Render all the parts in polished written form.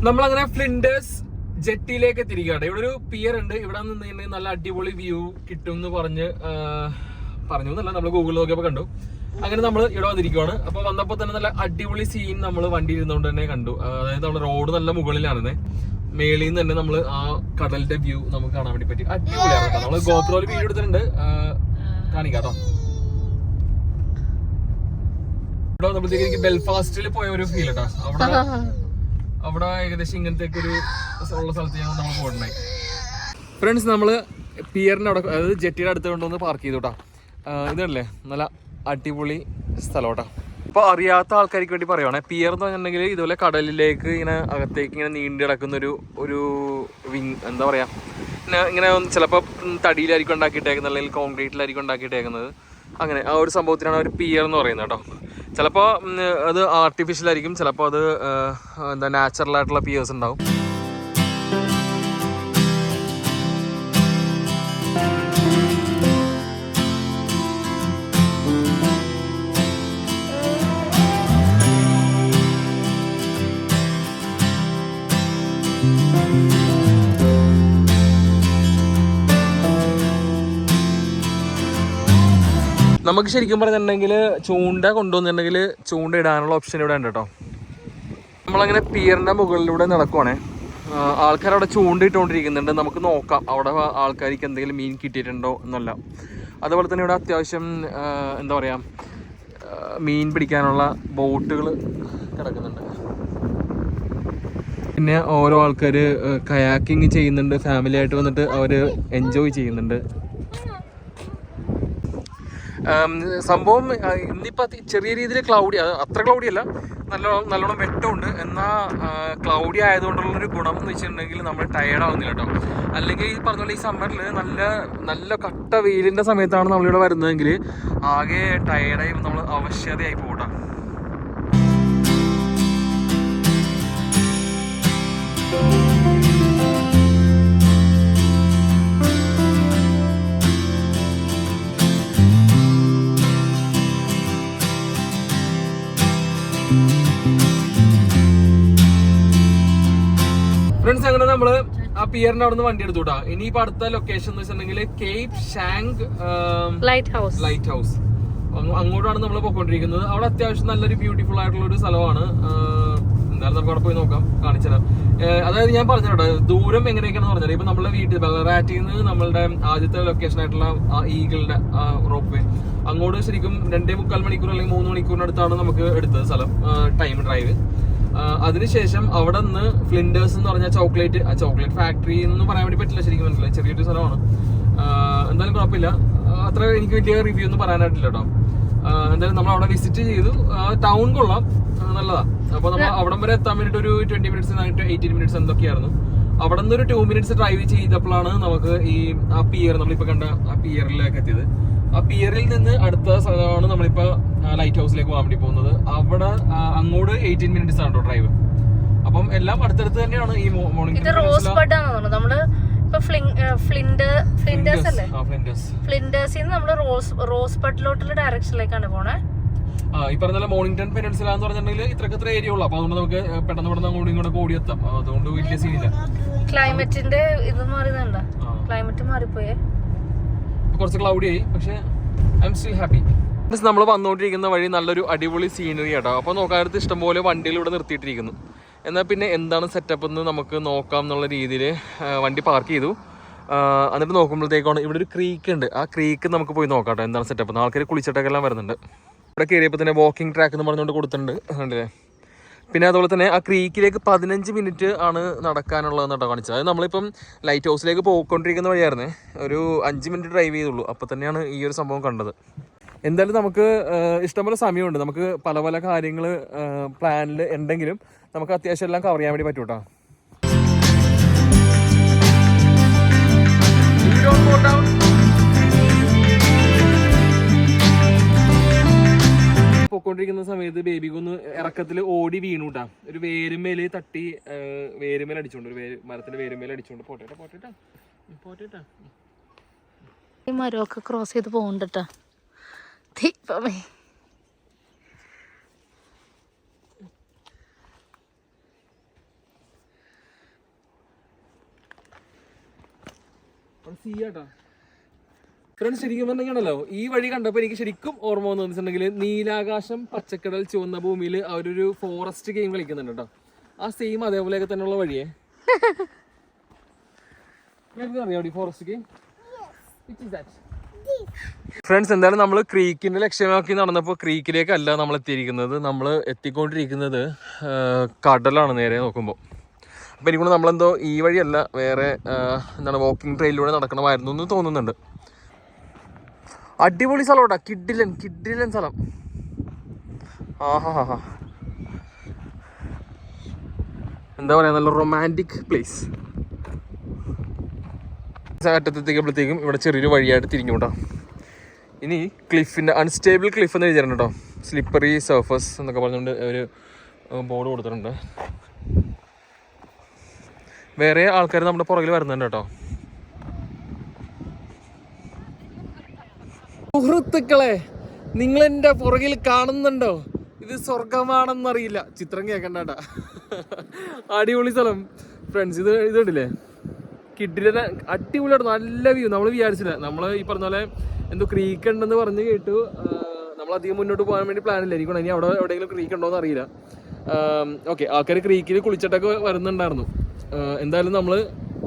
നമ്മളങ്ങനെ ഫ്ലിൻഡേഴ്സ് ജെട്ടിയിലേക്ക് എത്തിയിരിക്കുകയാണ്. ഇവിടെ ഒരു പിയർ ഉണ്ട്. ഇവിടെ നിന്ന് നല്ല അടിപൊളി വ്യൂ കിട്ടും എന്ന് പറഞ്ഞു എന്നല്ല, നമ്മൾ ഗൂഗിളിൽ നോക്കിയപ്പോൾ കണ്ടു. അങ്ങനെ നമ്മൾ ഇവിടെ വന്നിരിക്കുവാണ്. അപ്പൊ വന്നപ്പോൾ തന്നെ നല്ല അടിപൊളി സീൻ നമ്മൾ വണ്ടി ഇരുന്നുകൊണ്ട് തന്നെ കണ്ടു. അതായത് നമ്മുടെ റോഡ് നല്ല മുകളിലാണെന്നേ, മേളിൽ നിന്ന് തന്നെ നമ്മൾ ആ കടലിന്റെ വ്യൂ നമുക്ക് കാണാൻ വേണ്ടി പറ്റി. അടിപൊളിയാണ്. നമ്മള് ഗോപ്രോയിൽ വീഡിയോ എടുത്തിട്ടുണ്ട്, കാണിക്കാട്ടോ. ഇവിടെ വന്നപ്പോഴത്തേക്ക് എനിക്ക് ബെൽഫാസ്റ്റിൽ പോയ ഒരു ഫീൽ കേട്ടോ. അവിടെ ഏകദേശം ഇങ്ങനത്തെ ഒരു ഉള്ള സ്ഥലത്ത് നമ്മൾ പോയിട്ടുണ്ടായി. ഫ്രണ്ട്സ്, നമ്മള് പിയറിന്റെ അവിടെ, അതായത് ജെട്ടിയുടെ അടുത്ത് കൊണ്ടുവന്ന് പാർക്ക് ചെയ്തു കേട്ടോ. ഇതല്ലേ നല്ല അടിപൊളി സ്ഥലം കേട്ടോ. ഇപ്പൊ അറിയാത്ത ആൾക്കാർക്ക് വേണ്ടി പറയുവാണെ, പിയർ എന്ന് പറഞ്ഞിട്ടുണ്ടെങ്കിൽ ഇതുപോലെ കടലിലേക്ക് ഇങ്ങനെ അകത്തേക്ക് ഇങ്ങനെ നീണ്ടു കിടക്കുന്ന ഒരു വിങ്, എന്താ പറയാ, ഇങ്ങനെ ചിലപ്പോൾ തടിയിലായിരിക്കും ഉണ്ടാക്കിയിട്ടേക്കുന്നത്, അല്ലെങ്കിൽ കോൺക്രീറ്റിലായിരിക്കും ഉണ്ടാക്കിയിട്ടേക്കുന്നത്. അങ്ങനെ ആ ഒരു സംഭവത്തിനാണ് ഒരു പിയർ എന്ന് പറയുന്നത് കേട്ടോ. ചിലപ്പോൾ അത് ആർട്ടിഫിഷ്യൽ ആയിരിക്കും, ചിലപ്പോൾ അത് എന്താ നാച്ചുറൽ ആയിട്ടുള്ള പിയേഴ്സ് ഉണ്ടാവും. നമുക്ക് ശരിക്കും പറഞ്ഞിട്ടുണ്ടെങ്കിൽ ചൂണ്ട കൊണ്ടുവന്നിട്ടുണ്ടെങ്കിൽ ചൂണ്ട ഇടാനുള്ള ഓപ്ഷൻ ഇവിടെ ഉണ്ട് കേട്ടോ. നമ്മളങ്ങനെ പിയറിൻ്റെ മുകളിലൂടെ നടക്കുവാണേ. ആൾക്കാരവിടെ ചൂണ്ട ഇട്ടുകൊണ്ടിരിക്കുന്നുണ്ട്. നമുക്ക് നോക്കാം അവിടെ ആൾക്കാർക്ക് എന്തെങ്കിലും മീൻ കിട്ടിയിട്ടുണ്ടോ എന്നല്ല. അതുപോലെ തന്നെ ഇവിടെ അത്യാവശ്യം എന്താ പറയുക, മീൻ പിടിക്കാനുള്ള ബോട്ടുകൾ കിടക്കുന്നുണ്ട്. പിന്നെ ഓരോ ആൾക്കാർ കയാക്കിങ് ചെയ്യുന്നുണ്ട്, ഫാമിലി ആയിട്ട് വന്നിട്ട് അവർ എൻജോയ് ചെയ്യുന്നുണ്ട്. സംഭവം ഇന്നിപ്പോൾ ചെറിയ രീതിയിൽ ക്ലൗഡി, അത്ര ക്ലൗഡി അല്ല, നല്ലോണം വെട്ടമുണ്ട്. എന്നാൽ ക്ലൗഡി ആയതുകൊണ്ടുള്ളൊരു ഗുണം എന്ന് വെച്ചിട്ടുണ്ടെങ്കിൽ നമ്മൾ ടയേർഡാവുന്നില്ല കേട്ടോ. അല്ലെങ്കിൽ ഈ പറഞ്ഞ പോലെ ഈ സമ്മറിൽ നല്ല കട്ട വെയിലിൻ്റെ സമയത്താണ് നമ്മളിവിടെ വരുന്നതെങ്കിൽ ആകെ ടയേർഡായി നമ്മൾ അവശതയായി പോകട്ടോ. ഫ്രണ്ട്സ്, അങ്ങനെ നമ്മള് ആ പിയറിന്റെ അവിടെ നിന്ന് വണ്ടി എടുത്തു കേട്ടോ. ഇനിയിപ്പോ അടുത്ത ലൊക്കേഷൻ എന്ന് വെച്ചിട്ടുണ്ടെങ്കിൽ കേപ്പ് ഷാങ്ക് ലൈറ്റ് ഹൗസ്. അങ്ങോട്ടാണ് നമ്മൾ പോയിക്കൊണ്ടിരിക്കുന്നത്. അവിടെ അത്യാവശ്യം നല്ലൊരു ബ്യൂട്ടിഫുൾ ആയിട്ടുള്ള ഒരു സ്ഥലമാണ്. എന്തായാലും നമുക്ക് അവിടെ പോയി നോക്കാം, കാണിച്ചുതരാം. അതായത് ഞാൻ പറഞ്ഞോട്ടെ, ദൂരം എങ്ങനെയൊക്കെയാണെന്ന് പറഞ്ഞാൽ, ഇപ്പൊ നമ്മളെ വീട്ടിൽ ബെല്ലറാറ്റിൽ നിന്ന് നമ്മളുടെ ആദ്യത്തെ ലൊക്കേഷൻ ആയിട്ടുള്ള ഈഗിളിന്റെ റോപ്പ് വേ അങ്ങോട്ട് ശരിക്കും 2.25 മണിക്കൂർ അല്ലെങ്കിൽ 3 മണിക്കൂറിനടുത്താണ് നമുക്ക് എടുത്തത് സ്ഥലം, ടൈം ഡ്രൈവ്. അതിനുശേഷം അവിടെ നിന്ന് ഫ്ലിൻഡേഴ്സ് എന്ന് പറഞ്ഞ ചോക്ലേറ്റ് ഫാക്ടറി എന്ന് പറയാൻ വേണ്ടി പറ്റില്ല, ശരിക്കും മനസ്സിലായി, ചെറിയൊരു സ്ഥലമാണ്. എന്തായാലും കുഴപ്പമില്ല, അത്ര എനിക്ക് വലിയ റിവ്യൂ ഒന്നും പറയാനായിട്ടില്ല കേട്ടോ. എന്തായാലും നമ്മൾ അവിടെ വിസിറ്റ് ചെയ്തു. ടൗൺ കൊള്ളാം, നല്ലതാ. അപ്പൊ നമ്മൾ അവിടം വരെ എത്താൻ വേണ്ടിട്ട് ഒരു 20 മിനിറ്റ്സ് 18 മിനിറ്റ്സ് എന്തൊക്കെയായിരുന്നു. അവിടെ നിന്ന് ഒരു 2 മിനിറ്റ്സ് ഡ്രൈവ് ചെയ്തപ്പോഴാണ് നമുക്ക് ആ പിയർ, നമ്മളിപ്പോ കണ്ട ആ പിയറിലേക്ക് എത്തിയത്. ആ പിയറിൽ നിന്ന് അടുത്ത സ്ഥലമാണ് നമ്മളിപ്പോ ലൈറ്റ് ഹൗസിലേക്ക് പോകാൻ വേണ്ടി പോകുന്നത്. അവിടെ അങ്ങോട്ട് 18 മിനിറ്റ്സ് ആണ് ഡ്രൈവ്. അപ്പം എല്ലാം അടുത്തടുത്ത് തന്നെയാണ്. ഈ മോർണിംഗ് ഡയറക്ഷനിലേക്കാണ് പോണേ. ഈ പറഞ്ഞ മോർണിംഗ്ടൺ പെനിൻസുല എന്ന് പറഞ്ഞിട്ടുണ്ടെങ്കിൽ ഇത്ര ഏരിയ ഉള്ളു. അപ്പൊ അതുകൊണ്ട് നമുക്ക് പെട്ടെന്ന് അങ്ങോട്ടും ഇങ്ങോട്ട് ഓടിയെത്താം. അതുകൊണ്ട് വലിയ സീനില്ല. ക്ലൈമറ്റിന്റെ ഇത് മാറിയതുണ്ടോ? ക്ലൈമറ്റ് മാറിപ്പോയേ, കുറച്ച് ക്ലൗഡി ആയി, പക്ഷെ ഐ എം സ്റ്റിൽ ഹാപ്പി. നമ്മൾ വന്നുകൊണ്ടിരിക്കുന്ന വഴി നല്ലൊരു അടിപൊളി സീനറി കേട്ടോ. അപ്പോൾ നോക്കാനടുത്ത് ഇഷ്ടംപോലെ വണ്ടികൾ ഇവിടെ നിർത്തിയിട്ടിരിക്കുന്നു. എന്നാൽ പിന്നെ എന്താണ് സെറ്റപ്പ് എന്ന് നമുക്ക് നോക്കാം എന്നുള്ള രീതിയിൽ വണ്ടി പാർക്ക് ചെയ്തു. എന്നിട്ട് നോക്കുമ്പോഴത്തേക്കാണ് ഇവിടെ ഒരു ക്രീക്ക് ഉണ്ട്. ആ ക്രീക്ക് നമുക്ക് പോയി നോക്കാം കേട്ടോ, എന്താണ് സെറ്റപ്പ്. ആൾക്കാർ കുളിച്ചിട്ടൊക്കെ എല്ലാം വരുന്നുണ്ട്. ഇവിടെ കയറിയപ്പോൾ തന്നെ വാക്കിംഗ് ട്രാക്ക് എന്ന് പറഞ്ഞുകൊണ്ട് കൊടുത്തിട്ടുണ്ട്, കണ്ടില്ലേ. പിന്നെ അതുപോലെ തന്നെ ആ ക്രീക്കിലേക്ക് 15 മിനിറ്റ് ആണ് നടക്കാനുള്ളതെന്ന് കേട്ടോ കാണിച്ചത്. അത് നമ്മളിപ്പം ലൈറ്റ് ഹൗസിലേക്ക് പോയിക്കൊണ്ടിരിക്കുന്ന വഴിയായിരുന്നേ. ഒരു 5 മിനിറ്റ് ഡ്രൈവ് ചെയ്തുള്ളൂ. അപ്പോൾ തന്നെയാണ് ഈ ഒരു സംഭവം കണ്ടത്. എന്തായാലും നമുക്ക് ഇഷ്ടംപോലെ സമയമുണ്ട്. നമുക്ക് പല പല കാര്യങ്ങൾ പ്ലാനിൽ ഉണ്ടെങ്കിലും നമുക്ക് അത്യാവശ്യം എല്ലാം കവർ ചെയ്യാൻ വേണ്ടി പറ്റും കേട്ടോ. പോയിക്കൊണ്ടിരിക്കുന്ന സമയത്ത് ബേബിക്കൊന്ന് ഇറക്കത്തിൽ ഓടി വീണൂട്ടാ. ഒരു വേരുമേല് തട്ടി, വേരുമേൽ അടിച്ചോണ്ട്, ഒരു മരത്തിന്റെ വേരുമേൽ അടിച്ചോണ്ട്. പോട്ടേട്ടാ ഈ മരമൊക്കെ ക്രോസ് ചെയ്ത് പോകണ്ടട്ടാ. ഫ്രണ്ട്സ് ശരിക്കും പറഞ്ഞാണല്ലോ ഈ വഴി കണ്ടപ്പോൾ എനിക്ക് ശരിക്കും ഓർമ്മ വന്നു വെച്ചിട്ടുണ്ടെങ്കിൽ നീലാകാശം പച്ചക്കടൽ ചുവന്ന ഭൂമിയിൽ അവരൊരു ഫോറസ്റ്റ് ഗെയിം കളിക്കുന്നുണ്ട് കേട്ടോ. ആ സെയിം അതേപോലെയൊക്കെ തന്നെയുള്ള വഴിയേ. അറിയാം ഫോറസ്റ്റ് ഗെയിം. ഫ്രണ്ട്സ് എന്തായാലും നമ്മൾ ക്രീക്കിന്റെ ലക്ഷ്യമാക്കി നടന്നപ്പോൾ ക്രീക്കിലേക്കല്ല നമ്മൾ എത്തിയിരിക്കുന്നത്. നമ്മൾ എത്തിക്കൊണ്ടിരിക്കുന്നത് കടലാണ് നേരെ നോക്കുമ്പോൾ. അപ്പോൾ എനിക്കൊണ്ട് നമ്മളെന്തോ ഈ വഴിയല്ല വേറെ എന്താണ് വാക്കിംഗ് ട്രെയിനിലൂടെ നടക്കണമായിരുന്നു എന്ന് തോന്നുന്നുണ്ട്. അടിപൊളി സ്ഥലം കേട്ടോ, കിഡിലൻ സ്ഥലം. ആഹാ എന്താ പറയുക, നല്ല റൊമാൻറ്റിക് പ്ലേസ്. അറ്റത്തെത്തിക്കുമ്പോഴത്തേക്കും ഇവിടെ ചെറിയൊരു വഴിയായിട്ട് തിരിഞ്ഞു കേട്ടോ. ഇനി ക്ലിഫിൻ്റെ അൺസ്റ്റേബിൾ ക്ലിഫ് എന്ന് എഴുതിയിട്ടുണ്ട് കേട്ടോ. സ്ലിപ്പറി സർഫസ് എന്നൊക്കെ പറഞ്ഞുകൊണ്ട് ഒരു ബോർഡ് കൊടുത്തിട്ടുണ്ട്. വേറെ ആൾക്കാർ നമ്മുടെ പുറകിൽ വരുന്നുണ്ട് കേട്ടോ. സുഹൃത്തുക്കളെ, നിങ്ങൾ എൻ്റെ പുറകിൽ കാണുന്നുണ്ടോ? ഇത് സ്വർഗമാണെന്നറിയില്ല. ചിത്രം കേൾക്കണ്ട. അടിപൊളി സ്ഥലം ഫ്രണ്ട്സ്. ഇത് കണ്ടില്ലേ, കിഡിലെ അടിപൊളിയായിട്ട് നല്ല വ്യൂ. നമ്മൾ വിചാരിച്ചില്ല, നമ്മൾ ഈ പറഞ്ഞ പോലെ എന്തോ ക്രീക്ക് ഉണ്ടെന്ന് പറഞ്ഞ് കേട്ടു. നമ്മൾ അധികം മുന്നോട്ട് പോകാൻ വേണ്ടി പ്ലാനില്ല. എനിക്കാണ് ഇനി അവിടെ എവിടെയെങ്കിലും ക്രീക്ക് ഉണ്ടോ എന്ന് അറിയില്ല. ഓക്കെ, ആൾക്കാർ ക്രീക്കിൽ കുളിച്ചിട്ടൊക്കെ വരുന്നുണ്ടായിരുന്നു. എന്തായാലും നമ്മൾ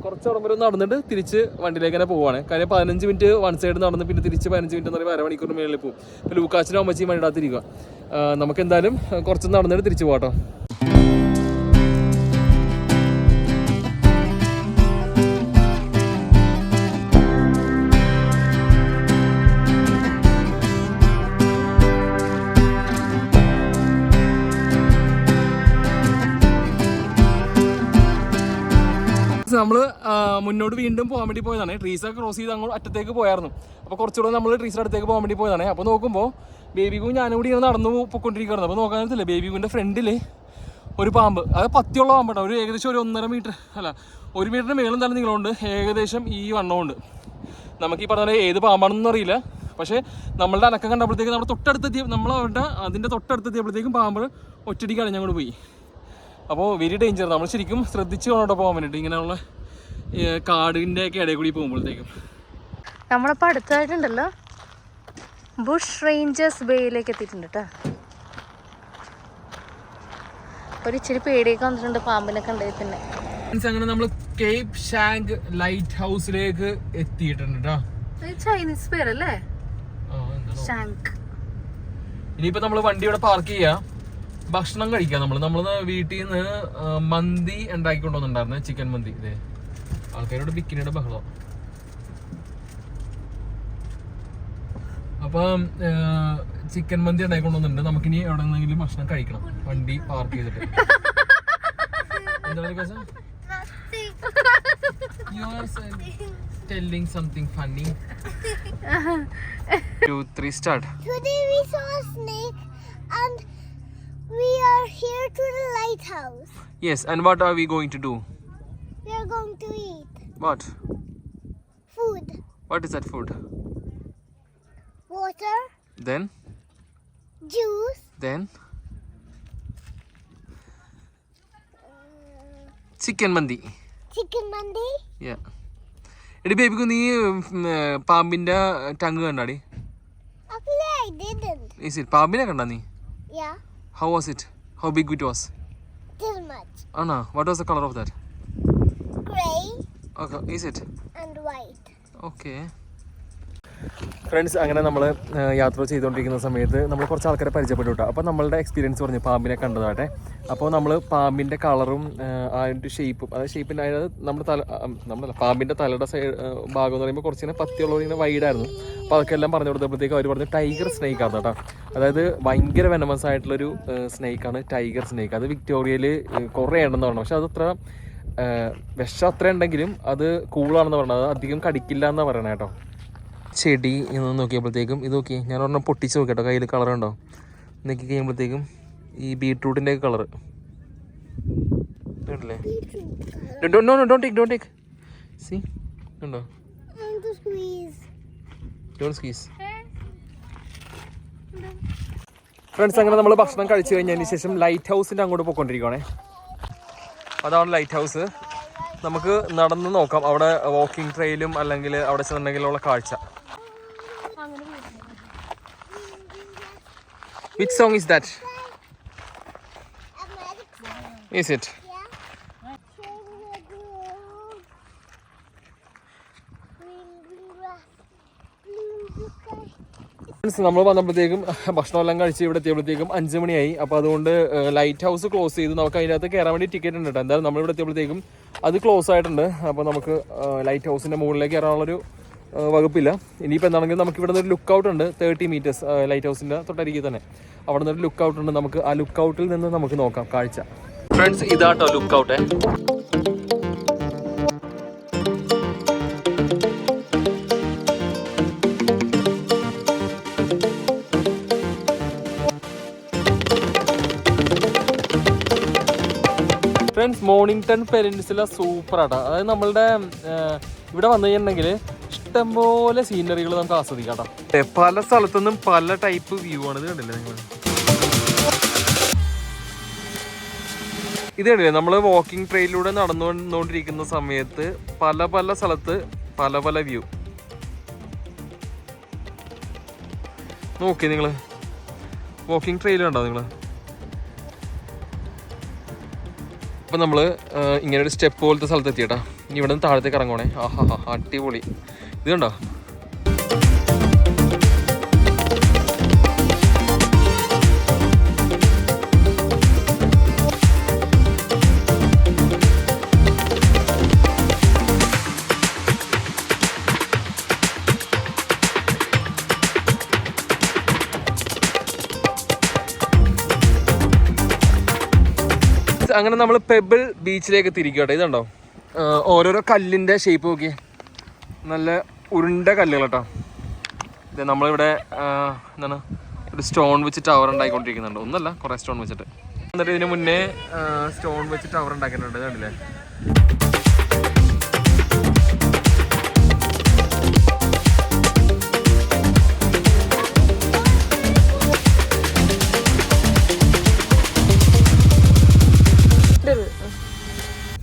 കുറച്ചോളം വരെ നടന്നിട്ട് തിരിച്ച് വണ്ടിയിലേക്ക് തന്നെ പോവുകയാണ്. കാര്യം 15 മിനിറ്റ് വൺ സൈഡ് നടന്ന് പിന്നെ തിരിച്ച് 15 മിനിറ്റ് എന്ന് പറയുമ്പോൾ അരമണിക്കൂർ മേളിൽ പോകും. ഇപ്പോൾ ലൂക്കാച്ചിനും അമ്മച്ചിയും വണ്ടിയിടാത്തിരിക്കുക. നമുക്ക് എന്തായാലും കുറച്ച് നടന്നിട്ട് തിരിച്ച് പോകാം. നമ്മൾ മുന്നോട്ട് വീണ്ടും പോകാൻ വേണ്ടി പോയതാണ്. ട്രീസൊക്കെ ക്രോസ് ചെയ്ത് അങ്ങോട്ട് അറ്റത്തേക്ക് പോയായിരുന്നു. അപ്പോൾ കുറച്ചുകൂടെ നമ്മൾ ട്രീസിൻ്റെ അടുത്തേക്ക് പോകാൻ വേണ്ടി പോയതാണ്. അപ്പോൾ നോക്കുമ്പോൾ ബേബികൂ ഞാനും കൂടി ഇങ്ങനെ നടന്നു പോയിക്കൊണ്ടിരിക്കുകയായിരുന്നു. അപ്പോൾ നോക്കാൻ പറ്റില്ല, ബേബികൂൻ്റെ ഫ്രണ്ടിൽ ഒരു പാമ്പ്, അത് പത്തിയുള്ള പാമ്പാട്ടോ. ഒരു ഏകദേശം ഒരു 1.5 മീറ്റർ അല്ല 1 മീറ്ററിന് മേലും തന്നെ നീളമുണ്ട്, ഏകദേശം ഈ വണ്ണമുണ്ട്. നമുക്ക് ഈ പറഞ്ഞ ഏത് പാമ്പാണെന്നൊന്നും അറിയില്ല. പക്ഷേ നമ്മളുടെ അനക്കം കണ്ടപ്പോഴത്തേക്കും അതിൻ്റെ തൊട്ടടുത്തെത്തിയപ്പോഴത്തേക്കും പാമ്പ് ഒറ്റടിക്ക് അടഞ്ഞങ്ങോട്ട് പോയി. അപ്പോൾ വെരി ഡേഞ്ചർ. നമ്മൾ ശരിക്കും ശ്രദ്ധിച്ച് വേണോട്ടോ പോകാൻ വേണ്ടിയിട്ട്, ഇങ്ങനെയുള്ള കാടിൻ്റെ ഒക്കെ ഇടയിൽ കൂടി പോകുമ്പോഴത്തേക്കും. നമ്മളിപ്പോൾ അടുത്തായിട്ടുണ്ടല്ലോ ബുഷ് റേഞ്ചേഴ്സ് ബേയിലേക്ക് എത്തിയിട്ടുണ്ട് കേട്ടോ. ഒരു ഇച്ചിരി പേടിയൊക്കെ വന്നിട്ടുണ്ട് പാമ്പിനൊക്കെ ഉണ്ടായി. പിന്നെ അങ്ങനെ നമ്മൾ കേപ്പ് ഷാങ്ക് ലൈറ്റ് ഹൗസിലേക്ക് എത്തിയിട്ടുണ്ട് കേട്ടോ. ചൈനീസ് പേരല്ലേ, ഷാങ്ക്. ഇനിയിപ്പോൾ നമ്മൾ വണ്ടി ഇവിടെ പാർക്ക് ചെയ്യാം, ഭക്ഷണം കഴിക്കാം. നമ്മൾ വീട്ടിൽ നിന്ന് മന്തി ഉണ്ടാക്കിക്കൊണ്ടുവന്നിട്ടുണ്ടായിരുന്നു, ചിക്കൻ മന്തി. ഇതേ ആൾക്കാരോട് ബിക്കിനിയുടെ ബഹളം. അപ്പം ചിക്കൻ മന്തി ഉണ്ടാക്കിക്കൊണ്ടുവന്നിട്ടുണ്ട്. നമുക്കിനി എവിടെ നിന്നെങ്കിലും ഭക്ഷണം കഴിക്കണം വണ്ടി പാർക്ക് ചെയ്തിട്ട്. എന്താണ് You are telling something funny. 2, 3 start. Today we saw a snake and we are here to the lighthouse. Yes, and what are we going to do? We are going to eat. What? Food. What is that food? Water. Then? Juice. Then? Chicken mandi. Chicken mandi. Yeah. എടി ബേബിക്ക് നീ പാമ്പിന്റെ tongue കണ്ടാടി? Actually I didn't. Is it പാമ്പിനെ കണ്ടാ നീ? Yeah. How was it? How big it was? This much. Anna, what was the color of that? Gray. Okay, is it? And white. Okay. Friends, അങ്ങനെ നമ്മൾ യാത്ര ചെയ്തുകൊണ്ടിരിക്കുന്ന സമയത്ത് നമ്മൾ കുറച്ച് ആൾക്കാരെ പരിചയപ്പെട്ടു കേട്ടോ. അപ്പോൾ നമ്മളുടെ എക്സ്പീരിയൻസ് പറഞ്ഞു പാമ്പിനെ കണ്ടതാട്ടെ. അപ്പോൾ നമ്മൾ പാമ്പിൻ്റെ കളറും അതിൻ്റെ ഷേപ്പും, അതായത് ഷേപ്പിൻ്റെ നമ്മുടെ പാമ്പിൻ്റെ തലയുടെ ഭാഗം എന്ന് പറയുമ്പോൾ കുറച്ചിങ്ങനെ പത്തിയുള്ളവർ ഇങ്ങനെ വൈഡായിരുന്നു. അപ്പോൾ അതൊക്കെ എല്ലാം പറഞ്ഞു കൊടുത്തപ്പോഴത്തേക്കും അവർ പറഞ്ഞു ടൈഗർ സ്നേക്ക് ആണ് കേട്ടോ. അതായത് ഭയങ്കര വെനമസ് ആയിട്ടുള്ളൊരു സ്നേക്കാണ് ടൈഗർ സ്നേക്ക്. അത് വിക്ടോറിയയിൽ കുറേ ഉണ്ടെന്ന് പറഞ്ഞു. പക്ഷെ അതത്ര വിഷം അത്ര ഉണ്ടെങ്കിലും അത് കൂളാണെന്ന് പറഞ്ഞത്, അത് അധികം കടിക്കില്ല എന്നാണ് പറയണേ കേട്ടോ. ചെടി എന്ന് നോക്കിയപ്പോഴത്തേക്കും ഇത് നോക്കി, ഞാൻ ഒരെണ്ണം പൊട്ടിച്ച് നോക്കി കേട്ടോ, കയ്യിൽ കളറുണ്ടോ നോക്കി കഴിയുമ്പോഴത്തേക്കും ഈ ബീട്രൂട്ടിൻ്റെ കളറ് ഉണ്ടല്ലേ. ഡോണ്ട് ടേക്ക് സി ഉണ്ടോ, ഡോണ്ട് സ്ക്വീസ്. ഫ്രണ്ട്സ്, അങ്ങനെ നമ്മൾ ഭക്ഷണം കഴിച്ചു കഴിഞ്ഞതിന് ശേഷം ലൈറ്റ് ഹൗസിൻ്റെ അങ്ങോട്ട് പോയിക്കൊണ്ടിരിക്കുകയാണേ. അതാണ് ലൈറ്റ് ഹൗസ്. നമുക്ക് നടന്ന് നോക്കാം അവിടെ വാക്കിംഗ് ട്രെയിലും അല്ലെങ്കിൽ അവിടെ ചെന്നുണ്ടെങ്കിലുള്ള കാഴ്ച. Which song is that? Is it? നമ്മൾ വന്നപ്പോഴത്തേക്കും ഭക്ഷണമെല്ലാം കഴിച്ച് ഇവിടെ എത്തിയപ്പോഴത്തേക്കും 5 മണിയായി. അപ്പോൾ അതുകൊണ്ട് ലൈറ്റ് ഹൗസ് ക്ലോസ് ചെയ്തു. നമുക്ക് അതിനകത്ത് കയറാൻ വേണ്ടി ടിക്കറ്റ് ഉണ്ട് കേട്ടോ. എന്തായാലും നമ്മളിവിടെ എത്തിയപ്പോഴത്തേക്കും അത് ക്ലോസ് ആയിട്ടുണ്ട്. അപ്പോൾ നമുക്ക് ലൈറ്റ് ഹൗസിൻ്റെ മുകളിലേക്ക് കയറാനുള്ളൊരു വകുപ്പില്ല. ഇനിയിപ്പോൾ എന്താണെങ്കിലും നമുക്ക് ഇവിടെ നിന്ന് ഒരു ലുക്ക് ഔട്ട് ഉണ്ട് 30 meters ലൈറ്റ് ഹൗസിൻ്റെ തൊട്ടരികിൽ തന്നെ. അവിടെ നിന്നൊരു ലുക്ക് ഔട്ട് ഉണ്ട്. നമുക്ക് ആ ലുക്ക് ഔട്ടിൽ നിന്ന് നമുക്ക് നോക്കാം കാഴ്ച. ഫ്രണ്ട്സ്, ഇതാട്ടോ look out. Friends, Mornington Peninsula സൂപ്പറാട്ടോ. അതായത് നമ്മളുടെ ഇവിടെ വന്നു കഴിഞ്ഞിട്ടുണ്ടെങ്കിൽ ഇഷ്ടംപോലെ സീനറികൾ നമുക്ക് ആസ്വദിക്കാം കേട്ടോ. പല സ്ഥലത്തുനിന്നും പല ടൈപ്പ് വ്യൂ ആണ്. ഇത് കണ്ടില്ലേ നിങ്ങൾ? ഇത് കണ്ടില്ലേ, നമ്മൾ വാക്കിംഗ് ട്രെയിനിലൂടെ നടന്നുകൊണ്ടിരിക്കുന്ന സമയത്ത് പല പല സ്ഥലത്ത് പല പല വ്യൂ നോക്കി. നിങ്ങൾ വാക്കിംഗ് ട്രെയിൽ കണ്ടോ നിങ്ങൾ? അപ്പം നമ്മൾ ഇങ്ങനെ ഒരു സ്റ്റെപ്പ് പോലത്തെ സ്ഥലത്ത് എത്തിയിട്ടാ. ഇനി ഇവിടെ നിന്ന് താഴത്തേക്ക് ഇറങ്ങണേ. ആഹാ, അടിപൊളി. ഇത് കണ്ടോ? അങ്ങനെ നമ്മൾ പെബിൾ ബീച്ചിലേക്ക് തിരിക്കട്ടെ. ഇതുണ്ടോ ഓരോരോ കല്ലിൻ്റെ ഷേപ്പ് നോക്കി, നല്ല ഉരുണ്ട കല്ലുകൾ കേട്ടോ. ഇത് നമ്മളിവിടെ എന്താണ് ഒരു സ്റ്റോൺ വെച്ച് ടവർ ഉണ്ടാക്കിക്കൊണ്ടിരിക്കുന്നുണ്ട്. ഒന്നല്ല, കുറേ സ്റ്റോൺ വെച്ചിട്ട്. എന്നിട്ട് ഇതിന് മുന്നേ സ്റ്റോൺ വെച്ച് ടവർ ഉണ്ടാക്കിയിട്ടുണ്ട്. കണ്ടില്ലേ?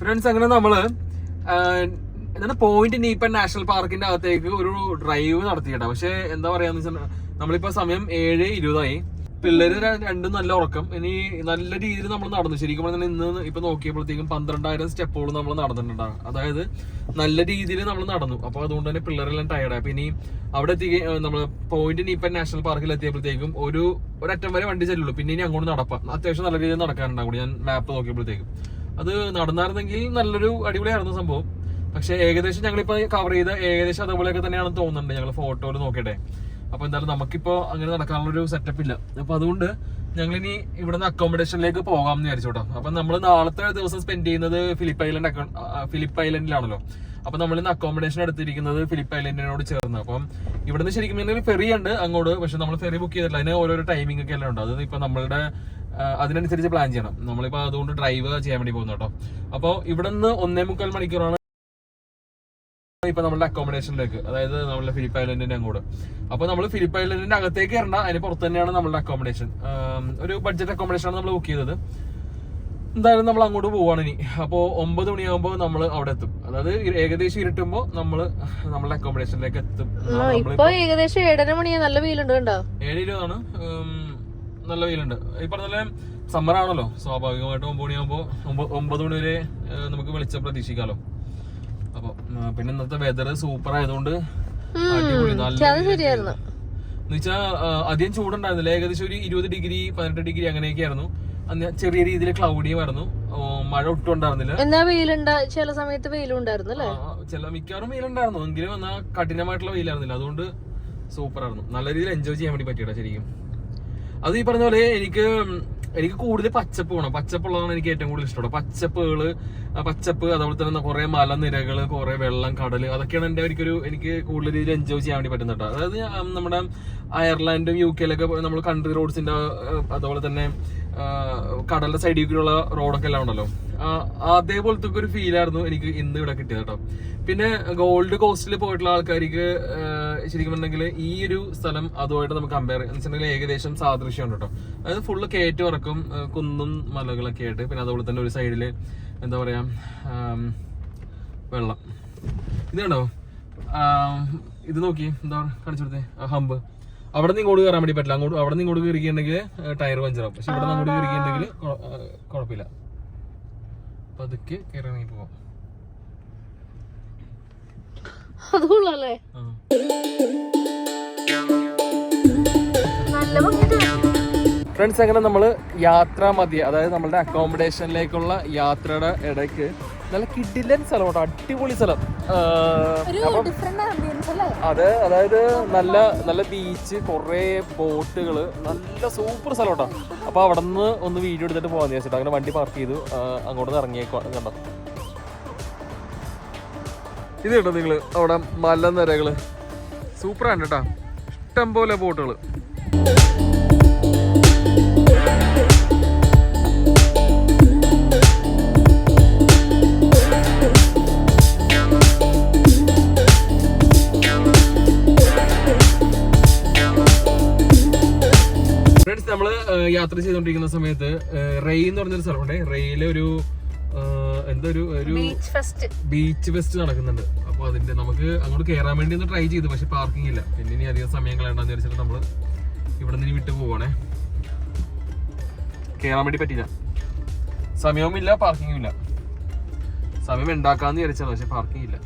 ഫ്രണ്ട്സ്, അങ്ങനെ നമ്മള് എന്താണ് പോയിന്റ് നീപ്പൻ നാഷണൽ പാർക്കിന്റെ അകത്തേക്ക് ഒരു ഡ്രൈവ് നടത്തിയിട്ടാ. പക്ഷെ എന്താ പറയാന്ന് വെച്ചാൽ നമ്മളിപ്പോ സമയം 7:20 പിള്ളേര് രണ്ടും നല്ല ഉറക്കം. ഇനി നല്ല രീതിയിൽ നമ്മൾ നടന്നു. ശരിക്കും പറഞ്ഞാൽ ഇന്ന് ഇപ്പൊ നോക്കിയപ്പോഴത്തേക്കും 12,000 സ്റ്റെപ്പുകൾ നമ്മൾ നടന്നിട്ടുണ്ടാകും. അതായത് നല്ല രീതിയിൽ നമ്മൾ നടന്നു. അപ്പൊ അതുകൊണ്ട് തന്നെ പിള്ളേരെല്ലാം ടയർഡായി. അപ്പൊ ഇനി അവിടെ നമ്മൾ പോയിന്റ് നീപ്പൻ നാഷണൽ പാർക്കിൽ എത്തിയപ്പോഴത്തേക്കും ഒരു അറ്റം വരെ വണ്ടി ചെല്ലുള്ളൂ. പിന്നെ ഇനി അങ്ങോട്ട് നടപ്പാം. അത്യാവശ്യം നല്ല രീതിയിൽ നടക്കാനുണ്ടാകും. ഞാൻ മാപ്പ് നോക്കിയപ്പോഴത്തേക്കും അത് നടന്നായിരുന്നെങ്കിൽ നല്ലൊരു അടിപൊളിയായിരുന്നു സംഭവം. പക്ഷെ ഏകദേശം ഞങ്ങളിപ്പോ കവർ ചെയ്ത ഏകദേശം അതുപോലെയൊക്കെ തന്നെയാണെന്ന് തോന്നുന്നുണ്ട്. ഞങ്ങൾ ഫോട്ടോയിൽ നോക്കട്ടെ. അപ്പൊ എന്തായാലും നമുക്കിപ്പോ അങ്ങനെ നടക്കാനുള്ളൊരു സെറ്റപ്പ് ഇല്ല. അപ്പൊ അതുകൊണ്ട് ഞങ്ങളിനി ഇവിടുന്ന് അക്കോമഡേഷനിലേക്ക് പോകാമെന്ന് വിചാരിച്ചോട്ടോ. അപ്പൊ നമ്മൾ നാളത്തെ ദിവസം സ്പെൻഡ് ചെയ്യുന്നത് ഫിലിപ്പ് ഐലൻഡിലാണല്ലോ. അപ്പൊ നമ്മളിന്ന് അക്കോമഡേഷൻ എടുത്തിരിക്കുന്നത് ഫിലിപ്പ് ഐലൻഡിനോട് ചേർന്ന്. അപ്പം ഇവിടുന്ന് ശരിക്കും ഒരു ഫെറി ഉണ്ട് അങ്ങോട്ട്. പക്ഷെ നമ്മൾ ഫെറി ബുക്ക് ചെയ്തിട്ടില്ല. അതിന് ഓരോരോ ടൈമിംഗ് ഒക്കെ എല്ലാം ഉണ്ട്. അത് ഇപ്പൊ നമ്മളുടെ അതിനനുസരിച്ച് പ്ലാൻ ചെയ്യണം. നമ്മളിപ്പോ അതുകൊണ്ട് ഡ്രൈവ് ചെയ്യാൻ വേണ്ടി പോകുന്നു കേട്ടോ. അപ്പോൾ ഇവിടെ നിന്ന് 1.25 മണിക്കൂറാണ് ഇപ്പൊ നമ്മളുടെ അക്കോമഡേഷനിലേക്ക്, അതായത് നമ്മളുടെ ഫിലിപ്പ് ഐലൻഡിന്റെ അങ്ങോട്ട്. അപ്പൊ നമ്മൾ ഫിലിപ്പ് ഐലൻഡിന്റെ അകത്തേക്ക് ഇറണ്ട, അതിന് പുറത്ത് തന്നെയാണ് നമ്മളുടെ അക്കോമഡേഷൻ. ഒരു ബഡ്ജറ്റ് അക്കോമഡേഷൻ ആണ് നമ്മൾ ബുക്ക് ചെയ്തത്. എന്തായാലും നമ്മൾ അങ്ങോട്ട് പോവാണ് ഇനി. അപ്പോൾ 9 മണിയാകുമ്പോൾ നമ്മൾ അവിടെ എത്തും. അതായത് ഏകദേശം ഇരുട്ടുമ്പോൾ നമ്മൾ നമ്മളുടെ അക്കോമഡേഷനിലേക്ക് എത്തും. ഏകദേശം 7:30 മണിയാ. നല്ല വെയിലുണ്ട് കേട്ടോ. 7:20 നല്ല വെയിലുണ്ട്. ഈ പറഞ്ഞ സമ്മർ ആണല്ലോ, സ്വാഭാവികമായിട്ടും 9 മണിയാകുമ്പോൾ 9 മണി വരെ നമുക്ക് വെളിച്ചം പ്രതീക്ഷിക്കാമല്ലോ. അപ്പൊ പിന്നെ ഇന്നത്തെ വെതർ സൂപ്പർ ആയതുകൊണ്ട് എന്ന് വെച്ചാൽ അധികം ചൂടുണ്ടായിരുന്നില്ല. ഏകദേശം ഒരു 20 ഡിഗ്രി 18 ഡിഗ്രി അങ്ങനെയൊക്കെ ആയിരുന്നു. അന്ന് ചെറിയ രീതിയിൽ ക്ലൗഡിയും ആയിരുന്നു. മഴ ഒട്ടും ഉണ്ടായിരുന്നില്ല. എന്നാ വെയിലുണ്ട്, ചില സമയത്ത് വെയിലും ഉണ്ടായിരുന്നു. മിക്കവാറും വെയിലുണ്ടായിരുന്നു, എങ്കിലും എന്നാ കഠിനമായിട്ടുള്ള വെയിലായിരുന്നില്ല. അതുകൊണ്ട് സൂപ്പർ ആയിരുന്നു. നല്ല രീതിയിൽ എൻജോയ് ചെയ്യാൻ വേണ്ടി പറ്റിയിട്ടാ ശരിക്കും. അത് ഈ പറഞ്ഞ പോലെ എനിക്ക് കൂടുതൽ പച്ചപ്പ് വേണം. പച്ചപ്പുള്ളതാണ് എനിക്ക് ഏറ്റവും കൂടുതൽ ഇഷ്ടം. പച്ചപ്പ്, അതുപോലെ തന്നെ കുറെ മലനിരകള്, കുറെ വെള്ളം, കടല്, അതൊക്കെയാണ് എനിക്ക് കൂടുതൽ രീതിയിൽ എൻജോയ് ചെയ്യാൻ വേണ്ടി പറ്റുന്നത്. അതായത് നമ്മുടെ അയർലാൻഡും UK യിലൊക്കെ നമ്മൾ കൺട്രി റോഡ്സിന്റെ അതുപോലെ തന്നെ കടലിന്റെ സൈഡിലേക്കുള്ള റോഡൊക്കെ എല്ലാം ഉണ്ടല്ലോ, അതേപോലത്തെ ഒരു ഫീലായിരുന്നു എനിക്ക് ഇന്ന് ഇവിടെ കിട്ടിയത് കേട്ടോ. പിന്നെ ഗോൾഡ് കോസ്റ്റിൽ പോയിട്ടുള്ള ആൾക്കാർക്ക് ശരിക്കും പറഞ്ഞെങ്കിൽ ഈ ഒരു സ്ഥലം അതുമായിട്ട് നമുക്ക് കമ്പയർ വെച്ചിട്ടുണ്ടെങ്കിൽ ഏകദേശം സാദൃശ്യമുണ്ട് കേട്ടോ. അതായത് ഫുള്ള് കയറ്റം ഇറക്കും, കുന്നും മലകളൊക്കെ ആയിട്ട്. പിന്നെ അതുപോലെ തന്നെ ഒരു സൈഡില് എന്താ പറയാ വെള്ളം. ഇത് കണ്ടോ, ഇത് നോക്കി, എന്താ കാണിച്ചു കൊടുത്തേ, ഹമ്പ്. അവിടെ നിന്ന് ഇങ്ങോട്ട് കയറാൻ വേണ്ടി പറ്റില്ല. അങ്ങോട്ട് അവിടെ നിന്ന് ഇങ്ങോട്ട് കയറിയിട്ടുണ്ടെങ്കിൽ ടയർ പഞ്ചറാവും. പക്ഷെ ഇവിടെ നിന്ന് അങ്ങോട്ട് കയറിയിട്ടുണ്ടെങ്കിൽ കുഴപ്പമില്ല. പതുക്കെ കയറി പോവാം. അതുകൊള്ളല്ലേ, നല്ല ഭംഗിയുണ്ട്. ഫ്രണ്ട്സ്, അങ്ങനെ നമ്മള് യാത്ര മതി, അതായത് നമ്മളുടെ അക്കോമഡേഷനിലേക്കുള്ള യാത്രയുടെ ഇടയ്ക്ക് നല്ല കിടിലൻ സ്ഥലം കേട്ടോ, അടിപൊളി സ്ഥലം. അതെ, അതായത് നല്ല നല്ല ബീച്ച്, കുറേ ബോട്ടുകള്, നല്ല സൂപ്പർ സ്ഥലം കേട്ടോ. അപ്പൊ അവിടെ നിന്ന് ഒന്ന് വീഡിയോ എടുത്തിട്ട് പോകാന്ന് വിചാരിച്ചിട്ട് അങ്ങനെ വണ്ടി പാർക്ക് ചെയ്തു. അങ്ങോട്ട് ഇറങ്ങിയേക്കോ. കണ്ടോ ഇത് കേട്ടോ നിങ്ങള്, അവിടെ മലനിരകള് സൂപ്പറാണ് കേട്ടോ, ഇഷ്ടം പോലെ ബോട്ടുകള്. ഫ്രണ്ട്സ്, നമ്മള് യാത്ര ചെയ്തോണ്ടിരിക്കുന്ന സമയത്ത് റെയ് എന്ന് പറഞ്ഞൊരു സ്ഥലമുണ്ട്. റെയില് ഒരു ബീച്ച് ഫെസ്റ്റ് നടക്കുന്നുണ്ട്. അപ്പൊ അതിന്റെ നമുക്ക് അങ്ങോട്ട് കയറാൻ വേണ്ടി ഒന്ന് ട്രൈ ചെയ്തു, പക്ഷെ പാർക്കിംഗ് ഇല്ല. പിന്നെ ഇനി അധികം സമയം കളയണ്ടെന്ന് വിചാരിച്ചിട്ട് നമ്മള് ഇവിടെ നിന്ന് വിട്ടു പോവാണേ. കയറാൻ വേണ്ടി പറ്റില്ല, സമയവും ഇല്ല, പാർക്കിങ്ങും ഇല്ല. സമയം ഉണ്ടാക്കാന്ന് വിചാരിച്ചാണ്, പക്ഷെ പാർക്കിംഗ് ഇല്ല.